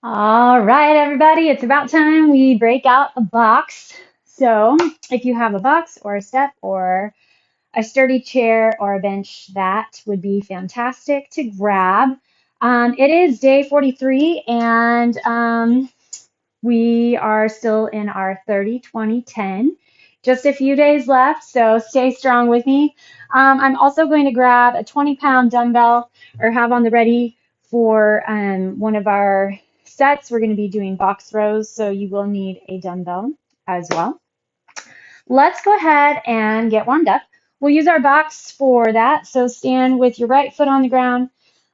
All right, everybody, it's about time we break out a box. So if you have a box or a step or a sturdy chair or a bench, that would be fantastic to grab. It is day 43, and we are still in our 30, 20, 10. Just a few days left, so stay strong with me. I'm also going to grab a 20-pound dumbbell or have on the ready for one of our sets. We're going to be doing box rows, so you will need a dumbbell as well. Let's go ahead and get warmed up. We'll use our box for that, so stand with your right foot on the ground,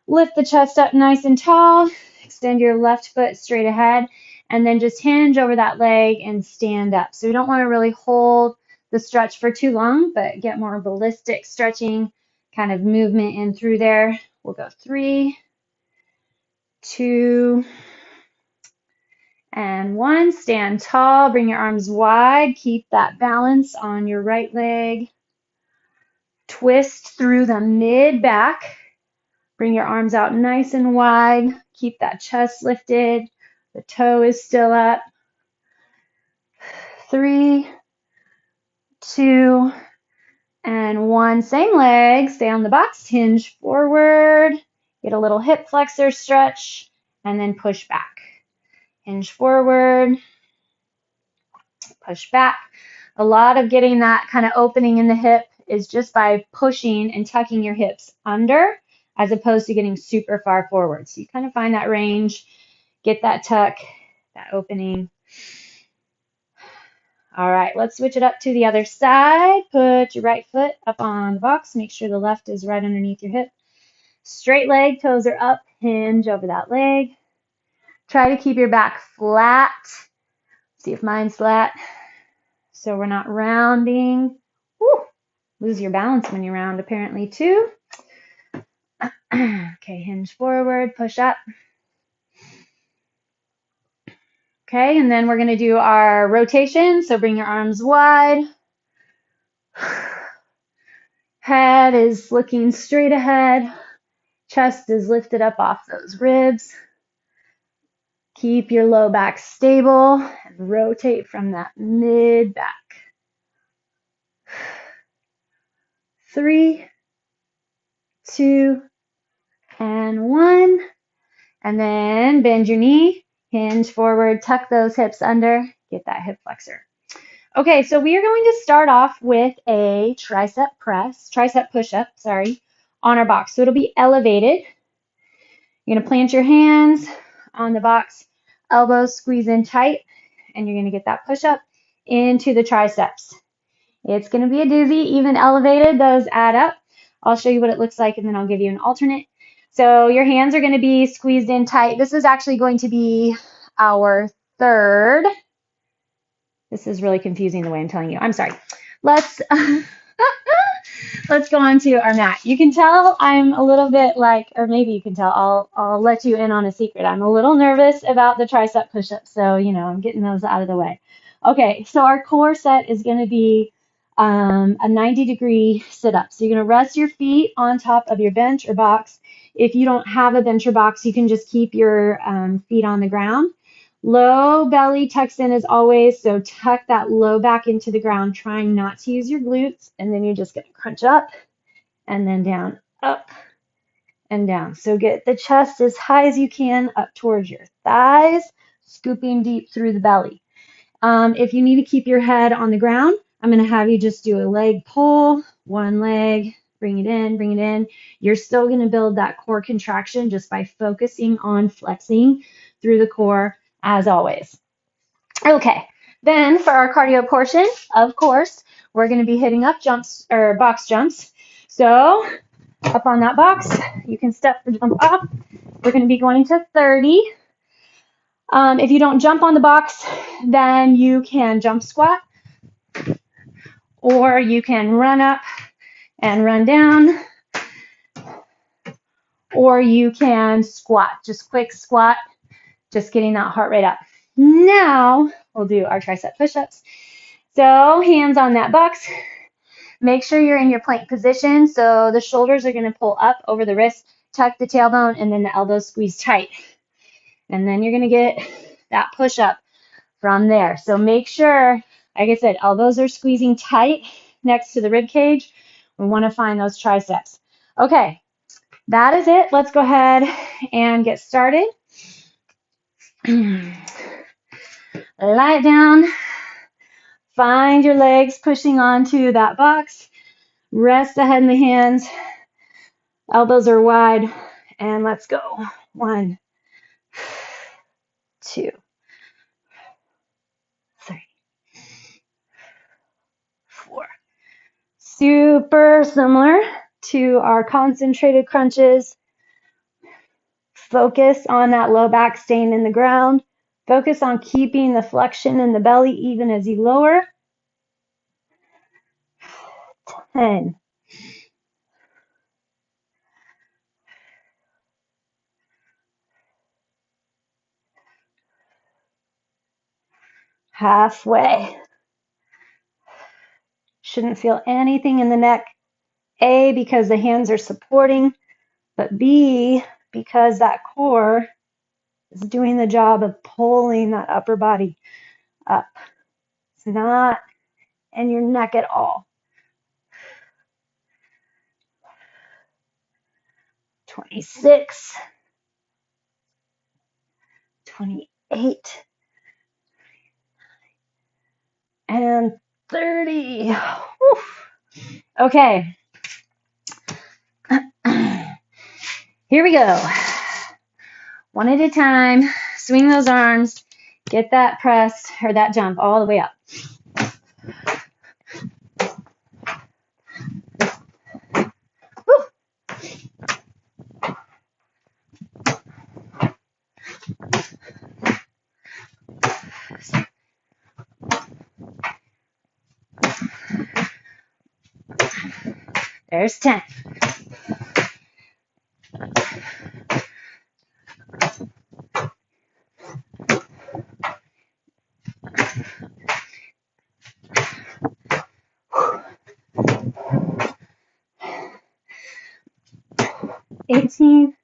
lift the chest up nice and tall, extend your left foot straight ahead, and then just hinge over that leg and stand up. So we don't want to really hold the stretch for too long, but get more ballistic stretching kind of movement in through there. We'll go 3, 2, and 1. Stand tall, bring your arms wide, keep that balance on your right leg. Twist through the mid back. Bring your arms out nice and wide. Keep that chest lifted. The toe is still up. 3, 2, and 1. Same leg. Stay on the box. Hinge forward. Get a little hip flexor stretch. And then push back. Hinge forward. Push back. A lot of getting that kind of opening in the hip is just by pushing and tucking your hips under as opposed to getting super far forward. So you kind of find that range, get that tuck, that opening. All right, let's switch it up to the other side. Put your right foot up on the box. Make sure the left is right underneath your hip. Straight leg, toes are up, hinge over that leg. Try to keep your back flat. See if mine's flat. So we're not rounding. Woo! Lose your balance when you round, apparently, too. Okay, hinge forward, push up. Okay, and then we're going to do our rotation. So bring your arms wide. Head is looking straight ahead. Chest is lifted up off those ribs. Keep your low back stable and rotate from that mid back. 3, 2, and 1. And then bend your knee, hinge forward, tuck those hips under, get that hip flexor. Okay, so we are going to start off with a tricep push-up, on our box. So it'll be elevated. You're going to plant your hands on the box, elbows squeeze in tight, and you're going to get that push-up into the triceps. It's going to be a doozy, even elevated, those add up. I'll show you what it looks like, and then I'll give you an alternate. So your hands are going to be squeezed in tight. This is actually going to be our third. This is really confusing the way I'm telling you. I'm sorry. Let's let's go on to our mat. You can tell I'm a little bit or maybe you can tell, I'll let you in on a secret. I'm a little nervous about the tricep push-ups, so I'm getting those out of the way. Okay, so our core set is going to be a 90-degree sit-up. So you're going to rest your feet on top of your bench or box. If you don't have a bench or box, you can just keep your feet on the ground. Low belly tucks in as always, so tuck that low back into the ground, trying not to use your glutes, and then you're just going to crunch up and then down, up and down. So get the chest as high as you can up towards your thighs, scooping deep through the belly. If you need to keep your head on the ground, I'm going to have you just do a leg pull, one leg, bring it in, bring it in. You're still going to build that core contraction just by focusing on flexing through the core as always. Okay, then for our cardio portion, of course, we're going to be hitting up jumps or box jumps. So up on that box, you can step or jump up. We're going to be going to 30. If you don't jump on the box, then you can jump squat, or you can run up and run down, or you can squat, just quick squat, just getting that heart rate up. Now we'll do our tricep push-ups. So hands on that box. Make sure you're in your plank position. So the shoulders are going to pull up over the wrist, tuck the tailbone, and then the elbows squeeze tight. And then you're going to get that push up from there. So make sure, like I said, elbows are squeezing tight next to the rib cage. We want to find those triceps. Okay, that is it. Let's go ahead and get started. Lie it down. Find your legs pushing onto that box. Rest the head in the hands. Elbows are wide. And let's go. 1, 2, 3, 4. Super similar to our concentrated crunches. Focus on that low back staying in the ground. Focus on keeping the flexion in the belly even as you lower. 10. Halfway. Shouldn't feel anything in the neck. A, because the hands are supporting, but B, because that core is doing the job of pulling that upper body up. It's not in your neck at all. 26, 28, and 30. Whew. Okay. Here we go. One at a time. Swing those arms. Get that press or that jump all the way up. Woo. There's 10. $18,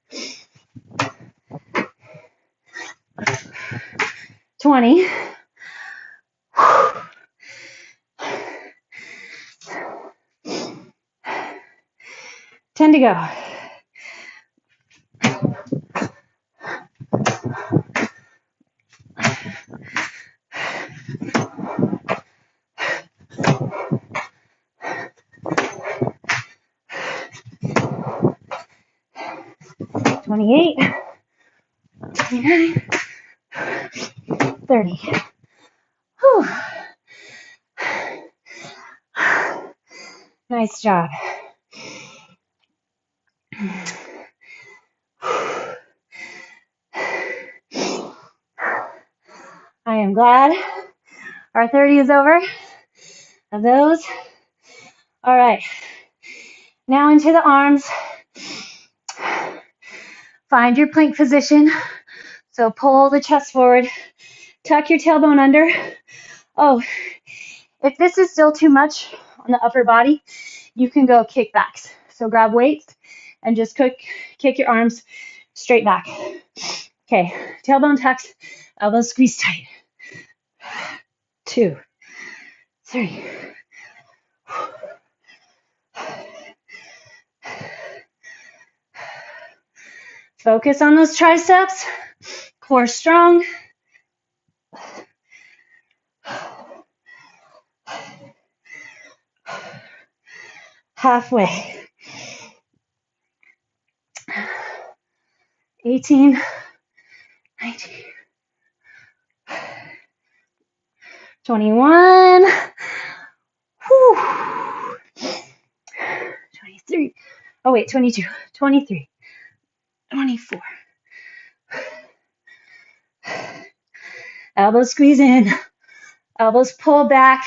20, 10 to go. $28, 29, 30. Whew. Nice job. I am glad our 30 is over of those. All right. Now into the arms. Find your plank position. So pull the chest forward. Tuck your tailbone under. Oh, if this is still too much on the upper body, you can go kickbacks. So grab weights and just kick your arms straight back. Okay, tailbone tucks, elbows squeeze tight. 2, 3. Focus on those triceps, core strong. Halfway. 18, 19, 21. Whew. 23. Oh wait, 22, 23, 24. Elbows squeeze in, elbows pull back.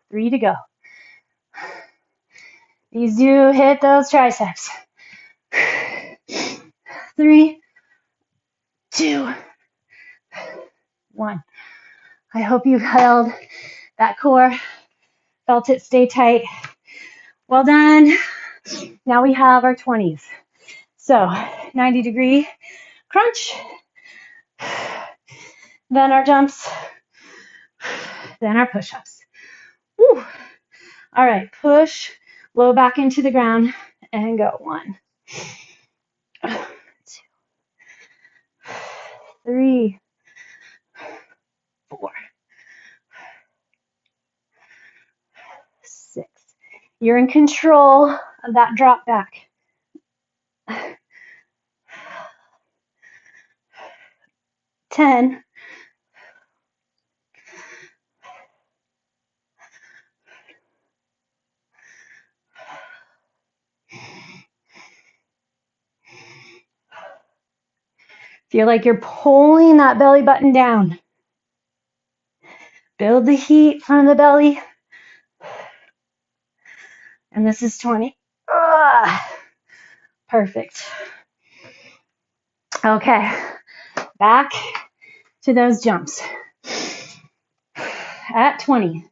Three to go. These do hit those triceps. 3, 2, 1. I hope you held that core, felt it stay tight. Well done. Now we have our 20s. So 90-degree crunch, then our jumps, then our push-ups. Woo. All right, push low back into the ground and go. 1, 2, 3, 4, 6. You're in control of that drop back. 10. Feel like you're pulling that belly button down. Build the heat from the belly. And this is 20. Perfect. Okay, back to those jumps. At 20.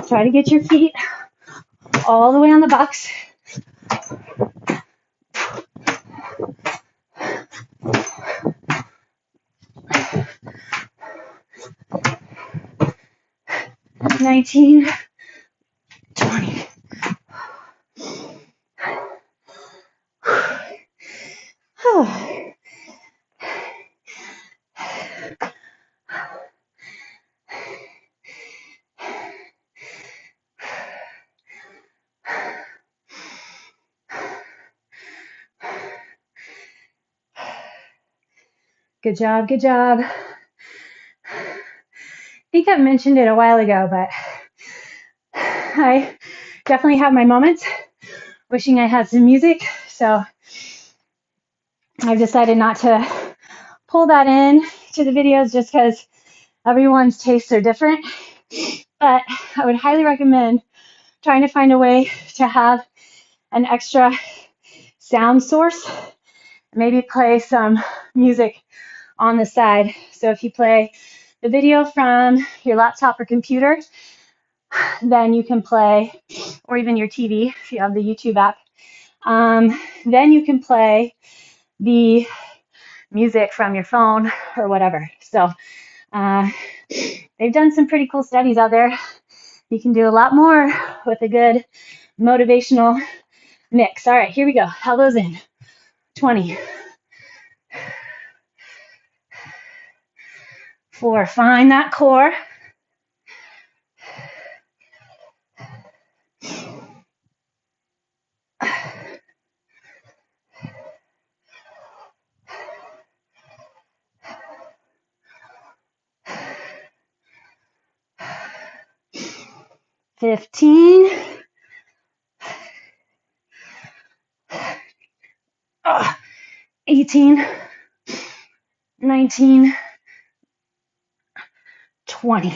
Try to get your feet all the way on the box. That's 19, 20. Good job, good job. I think I mentioned it a while ago, but I definitely have my moments wishing I had some music, so I've decided not to pull that in to the videos just because everyone's tastes are different. But I would highly recommend trying to find a way to have an extra sound source. Maybe play some music on the side. So if you play the video from your laptop or computer, then you can play, or even your TV if you have the YouTube app, then you can play the music from your phone or whatever. So they've done some pretty cool studies out there. You can do a lot more with a good motivational mix. All right, here we go. Elbows in. 20. 4. Find that core. 15. 18. 19. 20.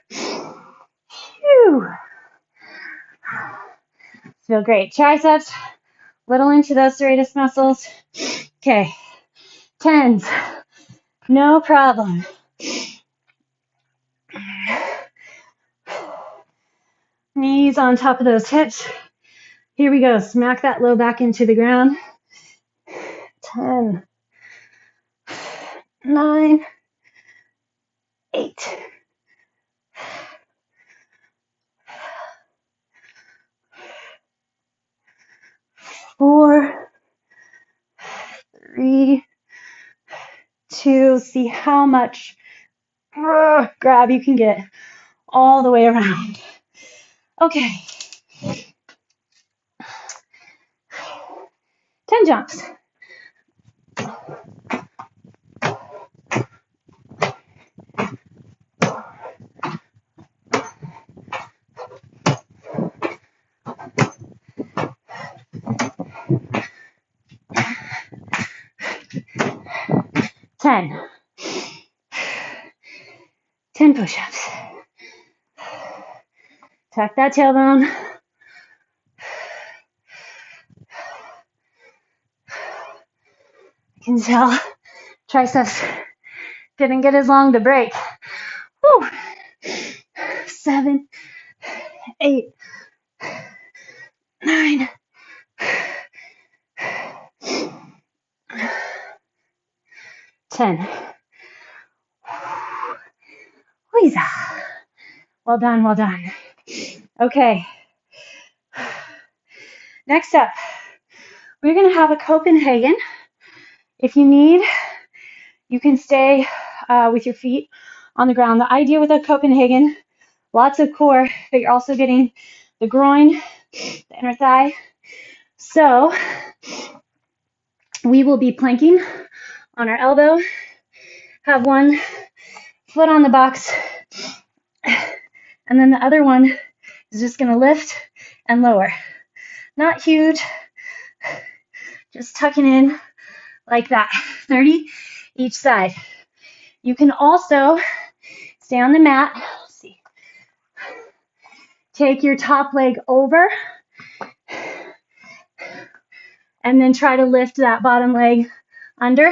Phew. Feel great. Triceps, little into those serratus muscles. Okay. 10s. No problem. Knees on top of those hips. Here we go. Smack that low back into the ground. 10, 9, 8, 4, 3, 2. See how much grab you can get all the way around. Okay. 10 jumps. 10 push-ups. Tuck that tailbone. I can tell triceps didn't get as long to break. Whew. 7, 8, 9, 10. Well done, well done. Okay. Next up, we're going to have a Copenhagen. If you need, you can stay with your feet on the ground. The idea with a Copenhagen, lots of core, but you're also getting the groin, the inner thigh. So we will be planking on our elbow, have one foot on the box, and then the other one is just going to lift and lower. Not huge, just tucking in like that, 30 each side. You can also stay on the mat. Let's see. Take your top leg over and then try to lift that bottom leg under.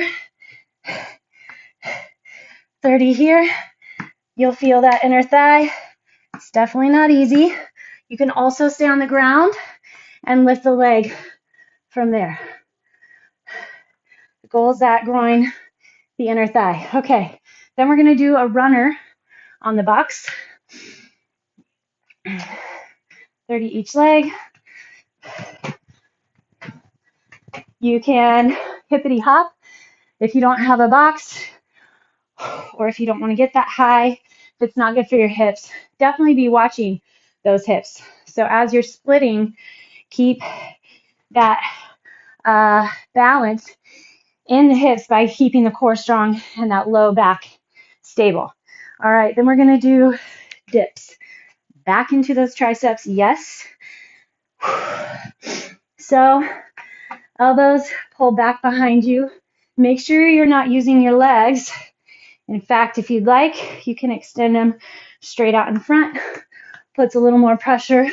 30 here. You'll feel that inner thigh. It's definitely not easy. You can also stay on the ground and lift the leg from there. The goal is that groin, the inner thigh. Okay, then we're going to do a runner on the box. 30 each leg. You can hippity hop if you don't have a box, or if you don't want to get that high, if it's not good for your hips. Definitely be watching those hips. So as you're splitting, keep that balance in the hips by keeping the core strong and that low back stable. All right, then we're going to do dips. Back into those triceps, yes. So elbows pull back behind you. Make sure you're not using your legs. In fact, if you'd like, you can extend them straight out in front. Puts a little more pressure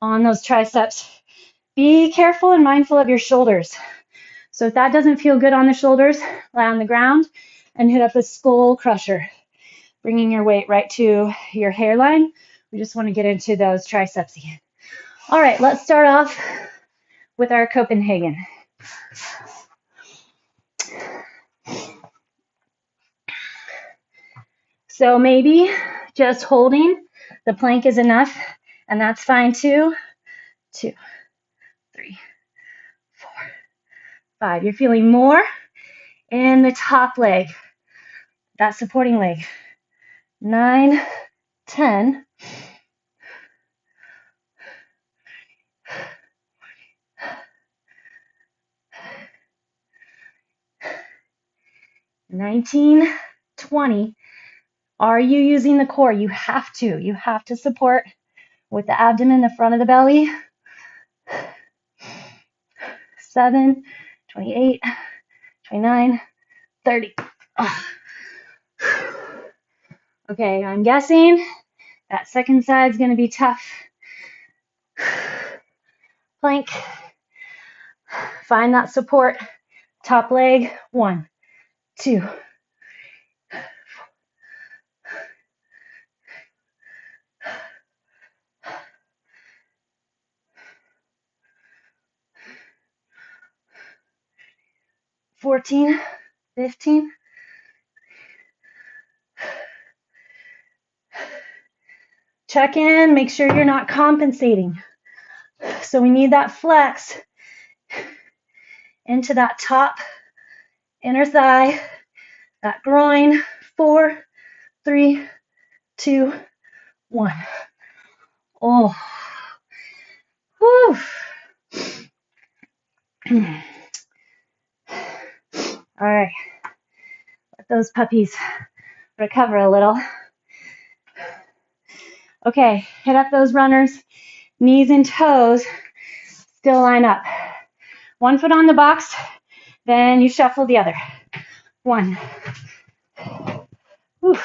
on those triceps. Be careful and mindful of your shoulders. So if that doesn't feel good on the shoulders, lie on the ground and hit up a skull crusher, bringing your weight right to your hairline. We just want to get into those triceps again. All right, let's start off with our Copenhagen. So maybe just holding the plank is enough, and that's fine too. 2, 3, 4, 5. You're feeling more in the top leg, that supporting leg. 9, 10. 19, 20. Are you using the core? You have to. You have to support with the abdomen, the front of the belly. 7, 28, 29, 30. Oh. Okay, I'm guessing that second side's going to be tough. Plank. Find that support. Top leg. 1, 2. 14, 15. Check in, make sure you're not compensating. So we need that flex into that top inner thigh, that groin. 4, 3, 2, 1. Oh. Whew. All right. Let those puppies recover a little. Okay, hit up those runners. Knees and toes still line up. One foot on the box, then you shuffle the other. 1. Whew.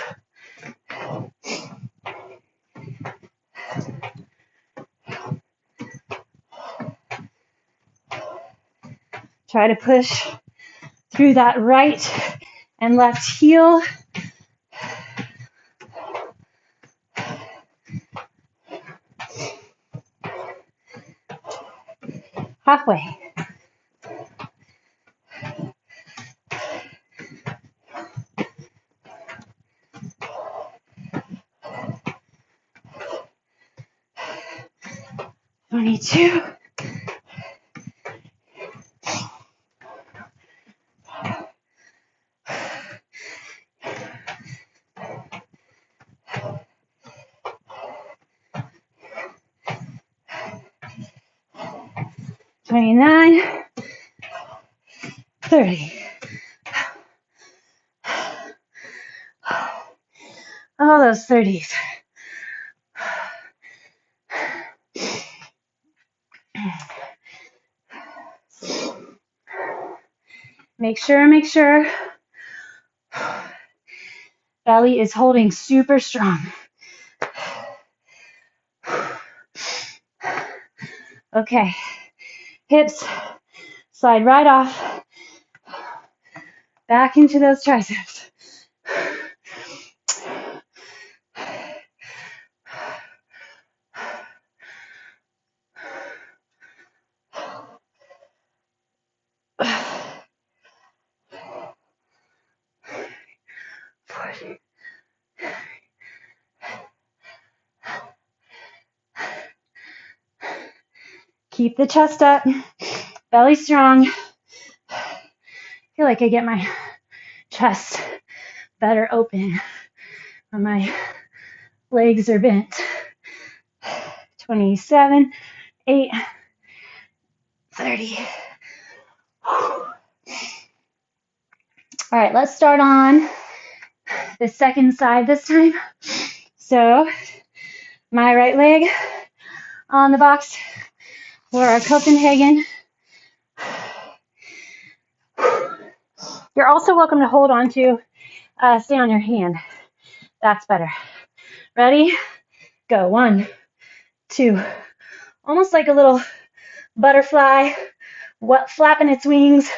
Try to push through that right and left heel. Halfway. Twenty-two. $29, $30. All those 30s. Make sure belly is holding super strong. Okay, hips slide right off, back into those triceps. Keep the chest up, belly strong. I feel like I get my chest better open when my legs are bent. 27, 8, 30. All right, let's start on the second side this time. So my right leg on the box for our Copenhagen. You're also welcome to hold on to, stay on your hand. That's better. Ready? Go. 1, 2. Almost like a little butterfly flapping its wings.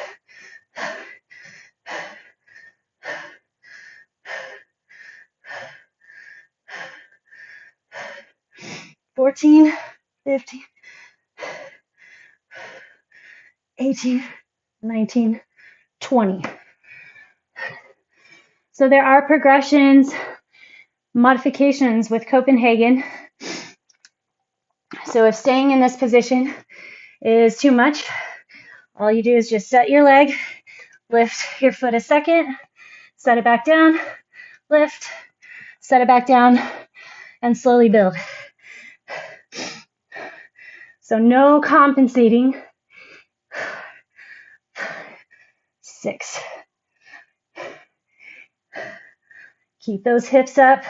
14, 15, 18, 19, 20. So there are progressions, modifications with Copenhagen. So if staying in this position is too much, all you do is just set your leg, lift your foot a second, set it back down, lift, set it back down, and slowly build. So no compensating. 6. Keep those hips up.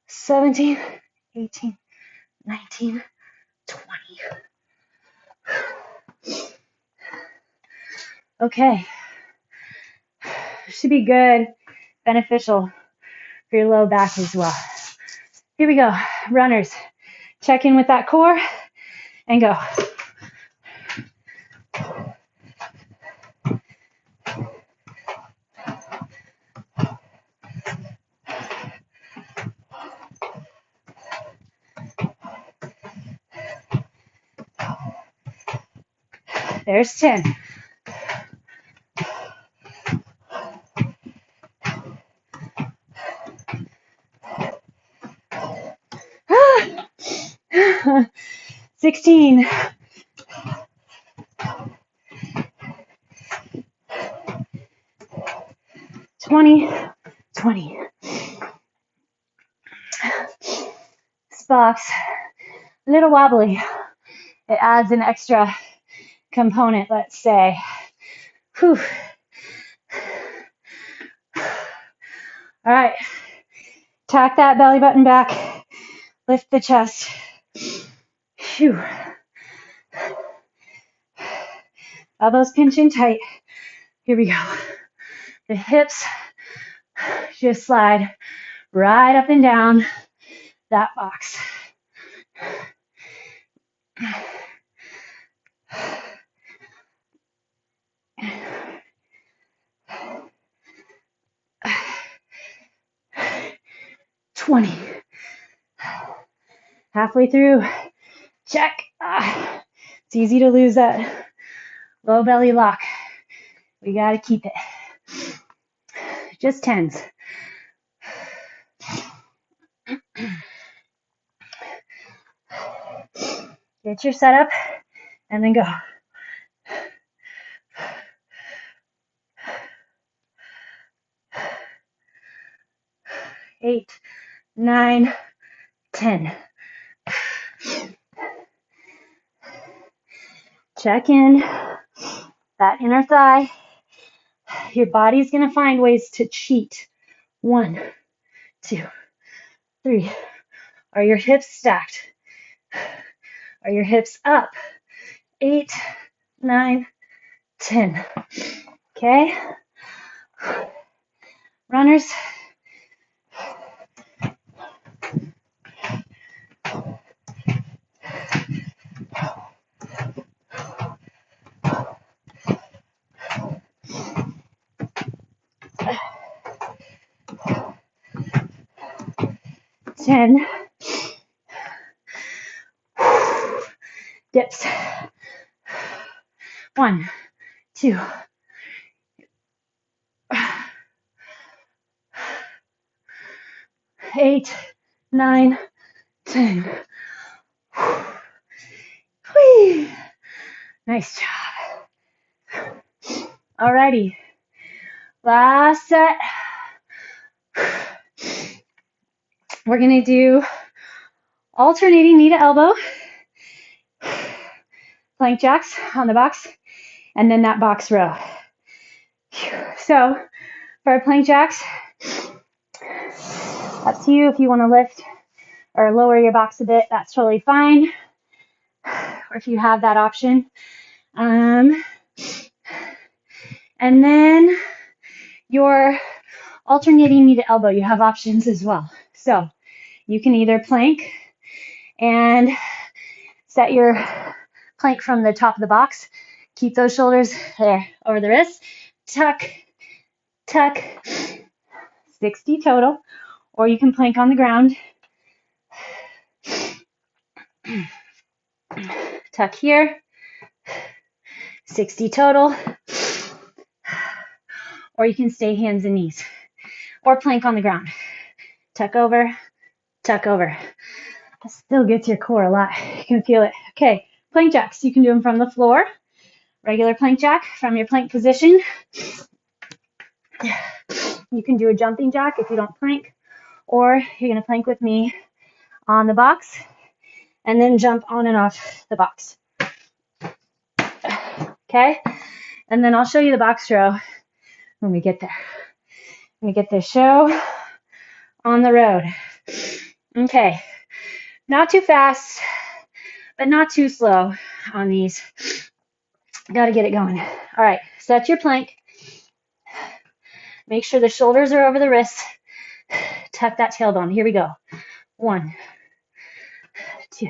17, 18, 19, 20. Okay. Should be good, beneficial for your low back as well. Here we go. Runners, check in with that core and go. There's 10. Ah. 16. 20. 20. This box, a little wobbly. It adds an extra component, let's say. Whew. All right. Tack that belly button back. Lift the chest. Phew. Elbows pinch in tight. Here we go. The hips just slide right up and down that box. 20. Halfway through. Check. It's easy to lose that low belly lock. We got to keep it. Just 10s. Get your setup and then go. 8, 9, 10. Check in that inner thigh. Your body's going to find ways to cheat. 1, 2, 3. Are your hips stacked? Are your hips up? 8, 9, 10. Okay? Runners. Ten. Dips. 1, 2. 8, 9, 10. Whee. Nice job. Alrighty. Last set. We're going to do alternating knee to elbow, plank jacks on the box, and then that box row. So for our plank jacks, up to you if you want to lift or lower your box a bit, that's totally fine. Or if you have that option. And then your alternating knee to elbow, you have options as well. So you can either plank and set your plank from the top of the box. Keep those shoulders there over the wrists. Tuck, tuck, 60 total. Or you can plank on the ground. Tuck here, 60 total. Or you can stay hands and knees. Or plank on the ground. Tuck over, tuck over. That still gets your core a lot. You can feel it. Okay, plank jacks. You can do them from the floor. Regular plank jack from your plank position. You can do a jumping jack if you don't plank. Or you're going to plank with me on the box and then jump on and off the box. Okay? And then I'll show you the box row when we get there. When we get this show on the road. Okay. Not too fast, but not too slow on these. Got to get it going. All right. Set your plank. Make sure the shoulders are over the wrists. Tuck that tailbone. Here we go. 1, 2.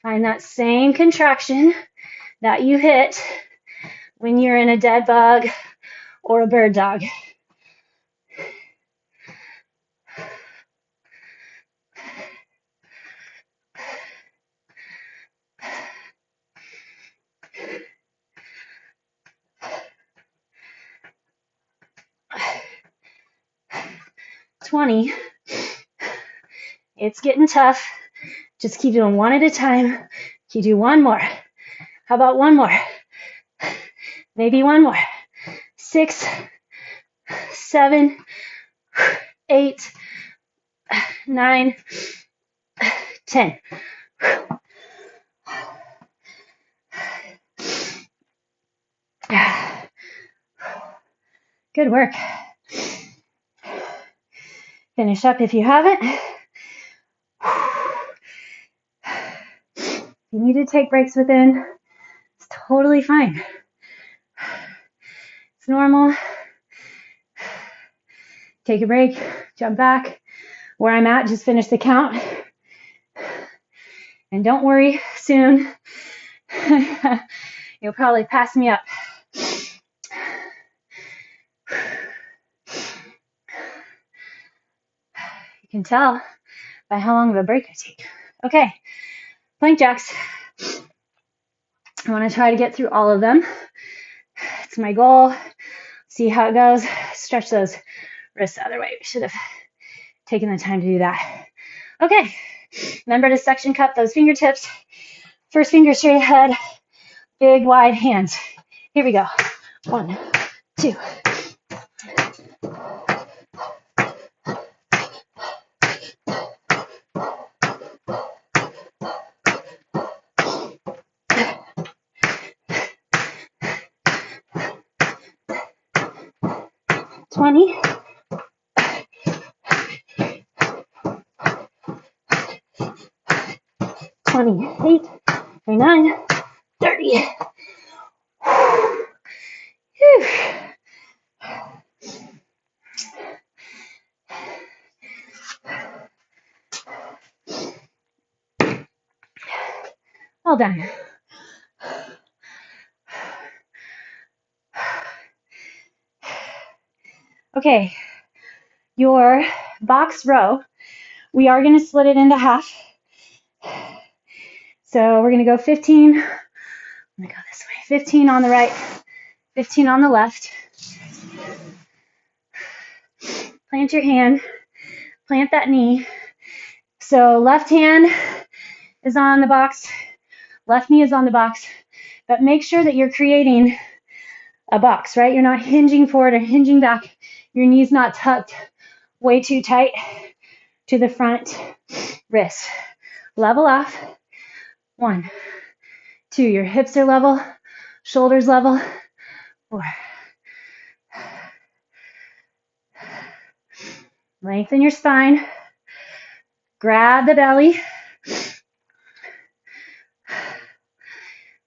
Find that same contraction that you hit when you're in a dead bug or a bird dog. It's getting tough. Just keep doing one at a time. You do one more. How about one more? Maybe one more. 6, 7, 8, 9, 10. Good work. Finish up if you haven't. If you need to take breaks within, it's totally fine. It's normal. Take a break, jump back. Where I'm at, just finish the count. And don't worry, soon you'll probably pass me up. You can tell by how long of a break I take. Okay, plank jacks. I want to try to get through all of them. It's my goal. See how it goes. Stretch those wrists the other way. We should have taken the time to do that. Okay, remember to suction cup those fingertips. First finger straight ahead, big wide hands. Here we go. 1, 2. $20. 28, 29, 30. Whew. All done. Okay, your box row, we are going to split it into half. So we're going to go 15. I'm going to go this way. 15 on the right, 15 on the left. Plant your hand, plant that knee. So left hand is on the box, left knee is on the box, but make sure that you're creating a box, right? You're not hinging forward or hinging back. Your knee's not tucked way too tight to the front wrist. Level off. 1, 2, your hips are level, shoulders level. 4. Lengthen your spine. Grab the belly.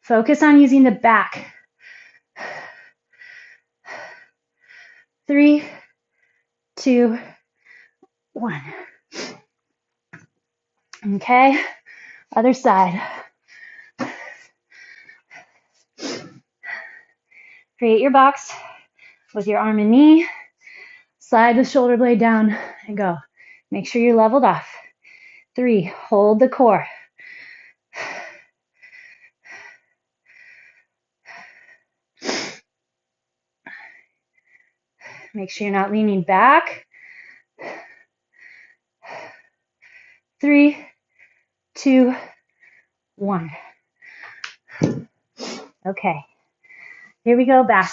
Focus on using the back. 3, 2, 1. Okay, other side. Create your box with your arm and knee. Slide the shoulder blade down and go. Make sure you're leveled off. 3, hold the core. 4. Make sure you're not leaning back. 3, 2, 1. Okay, here we go back.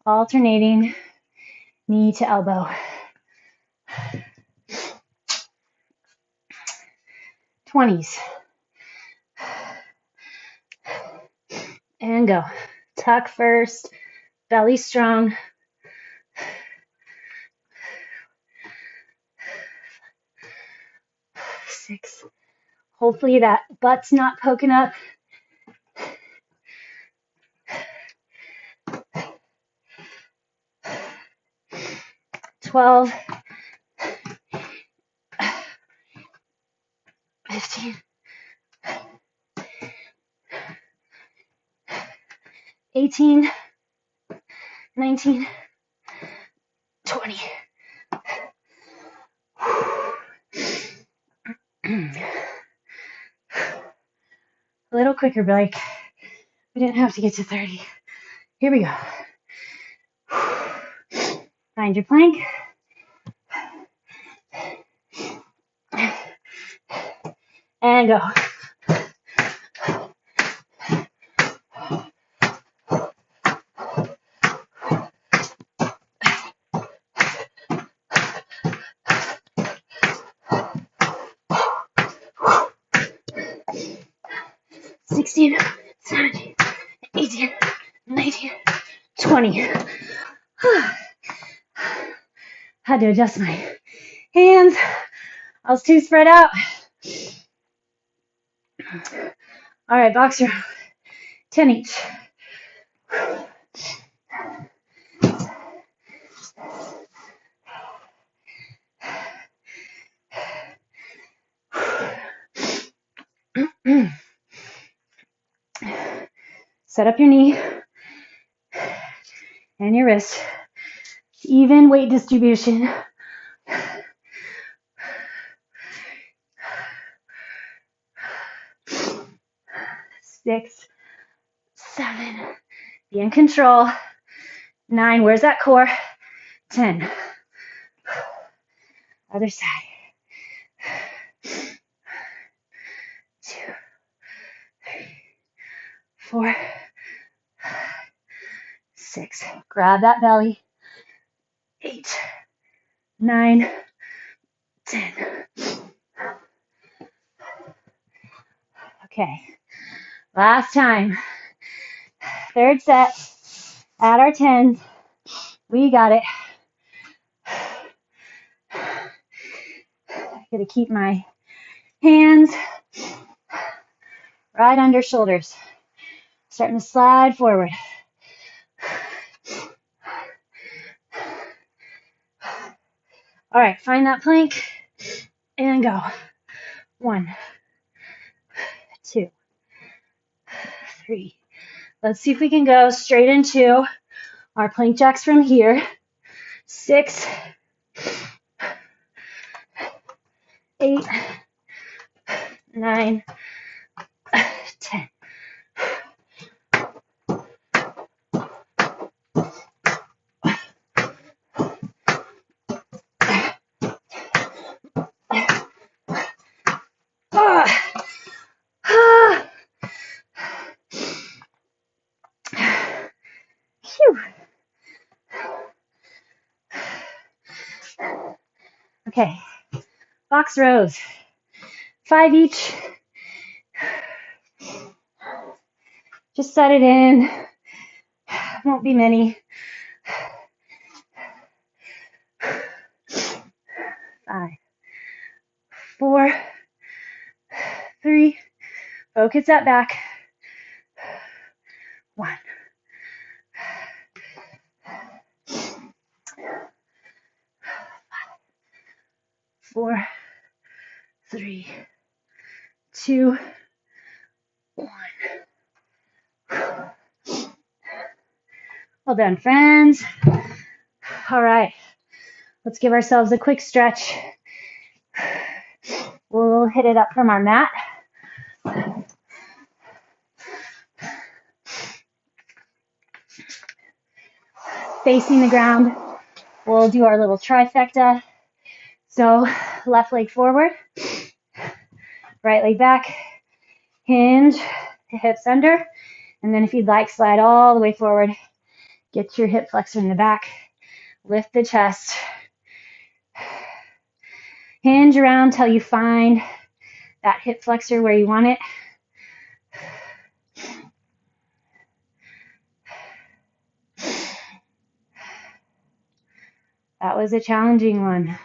Alternating knee to elbow. 20s. And go. Tuck first, belly strong. 6. Hopefully that butt's not poking up. 12. 15. 18. 19. 20. A little quicker, Blake. We didn't have to get to 30. Here we go. Find your plank. And go. $16, $17, $18, $19, $20. Had to adjust my hands. I was too spread out. All right, box row. 10 each. Set up your knee and your wrist. Even weight distribution. 6, 7, be in control. 9, where's that core? 10, other side. 2, 3, 4, 6, grab that belly. 8, 9, 10. Okay, last time. Third set, at our 10s. We got it. Gotta keep my hands right under shoulders. Starting to slide forward. All right, find that plank and go. 1, 2, 3. Let's see if we can go straight into our plank jacks from here. 6, 8, 9, 10. Phew. Okay, box rows, 5 each. Just set it in. Won't be many. 5, 4, 3. Focus that back. 1. 4, 3, 2, 1. Well done, friends. All right, let's give ourselves a quick stretch. We'll hit it up from our mat. Facing the ground, we'll do our little trifecta. So left leg forward, right leg back, hinge, the hips under, and then if you'd like, slide all the way forward. Get your hip flexor in the back, lift the chest, hinge around till you find that hip flexor where you want it. That was a challenging one.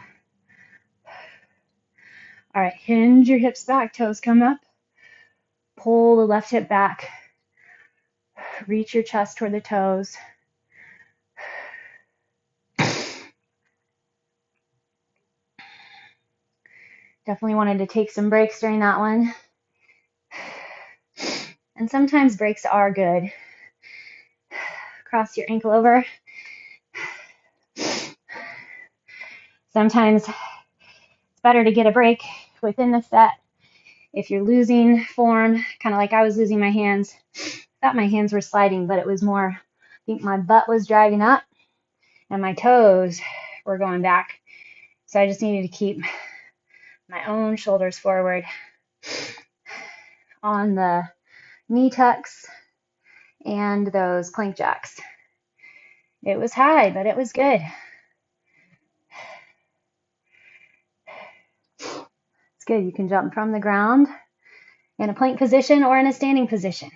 All right, hinge your hips back, toes come up. Pull the left hip back. Reach your chest toward the toes. Definitely wanted to take some breaks during that one. And sometimes breaks are good. Cross your ankle over. Sometimes it's better to get a break within the set. If you're losing form, kind of like I was losing my hands, thought my hands were sliding, but it was more, I think my butt was driving up and my toes were going back. So I just needed to keep my own shoulders forward on the knee tucks and those plank jacks. It was high, but it was good. It's good. You can jump from the ground in a plank position or in a standing position.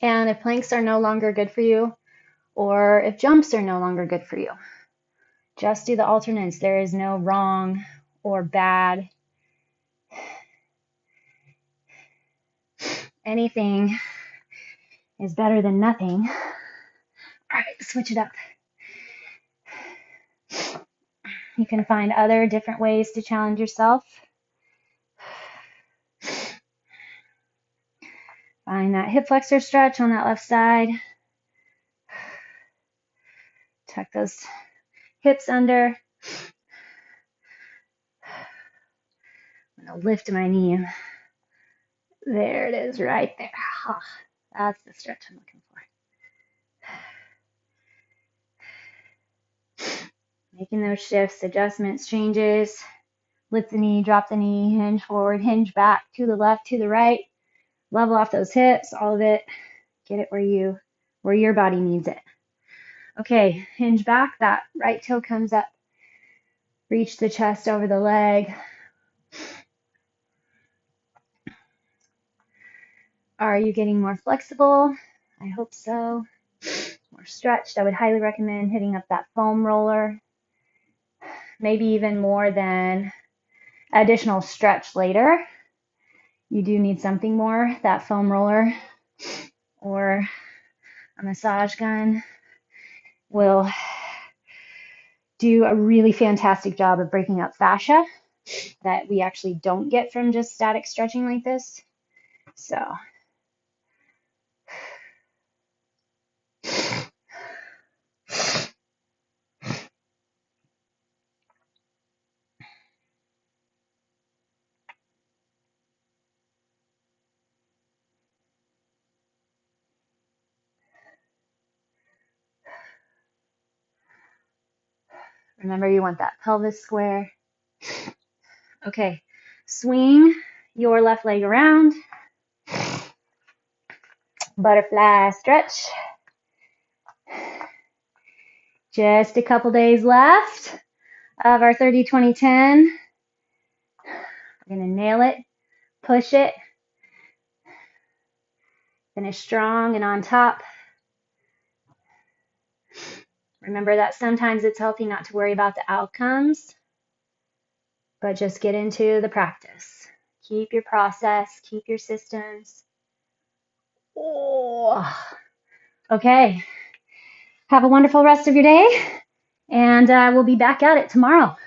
And if planks are no longer good for you, or if jumps are no longer good for you, just do the alternates. There is no wrong or bad. Anything is better than nothing. All right, switch it up. You can find other different ways to challenge yourself. Find that hip flexor stretch on that left side. Tuck those hips under. I'm going to lift my knee. There it is, right there. Oh, that's the stretch I'm looking for. Making those shifts, adjustments, changes. Lift the knee, drop the knee, hinge forward, hinge back, to the left, to the right. Level off those hips, all of it. Get it where your body needs it. Okay, hinge back, that right toe comes up. Reach the chest over the leg. Are you getting more flexible? I hope so. More stretched. I would highly recommend hitting up that foam roller. Maybe even more than additional stretch later. You do need something more. That foam roller or a massage gun will do a really fantastic job of breaking up fascia that we actually don't get from just static stretching like this. So remember, you want that pelvis square. Okay, swing your left leg around. Butterfly stretch. Just a couple days left of our 30-20-10. We're going to nail it, push it, finish strong and on top. Remember that sometimes it's healthy not to worry about the outcomes, but just get into the practice. Keep your process, keep your systems. Oh. Okay. Have a wonderful rest of your day, and we'll be back at it tomorrow.